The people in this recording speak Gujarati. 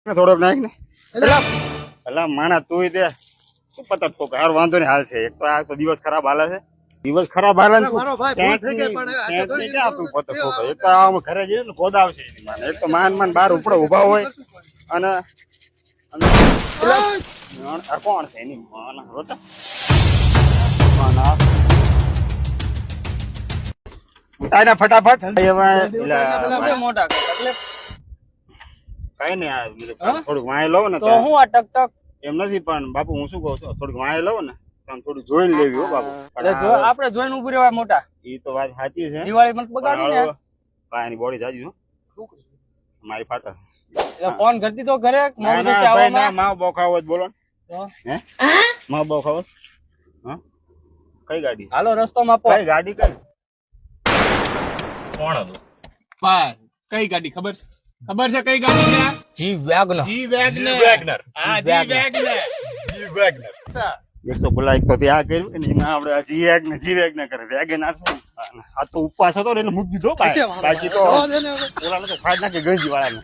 થોડોક નાખ ને એટલે માણા તું દે શું પતા તો હાર વાંધો ને હાલ છે. એક તો આ તો દિવસ ખરાબ હાલે છે. દિવસ ખરાબ હાલે ને મારો ભાઈ ભૂલ થઈ ગઈ પણ આ તો ક્યાં તું પતો તો એક તો આમ ઘરે જઈએ ને ગોદાવ છે એની માને. એક તો માન બહાર ઉપડે ઉભા હોય અને આ કોણ છે એની માના રોતા માના ઉતાયના ફટાફટ મોટા કઈ નઈ આ થોડુંક વાય લઉં ને તો હું આ ટક ટક એમ નથી પણ બાપુ હું શું કહું છું થોડુંક વાય લઉં ને આમ થોડું જોઈને લેવી હો બાપુ. આપડે જોઈને ઉભી રહેવાય મોટા. એ તો વાત સાચી છે. દિવાળી મત બગાડી ને ભાઈ બોડી જાજી મારી ફાટા એટલે ફોન કરતી તો ઘરે મોડું થશે ભાઈ ના આવવામાં. માં બોખાવો જ બોલો તો હે માં બોખાવો હા કઈ ગાડી હાલો રસ્તોમાં આપો. કઈ ગાડી કઈ કોણ હતું કઈ ગાડી ખબર છે કઈ ગાડી છે? જી વેગનર. જી વેગનર. હા જી વેગનર. એક તો બોલા એક તો ત્યાં કર્યું ને એમાં આપણે જીવેગ ને કરે વેગન આપશે. આ તો ઉપવાસ હતો ને એટલે મૂકી દીધો બાકી તો ઓલા તો ફાડ નાખે ગંજી વાળાને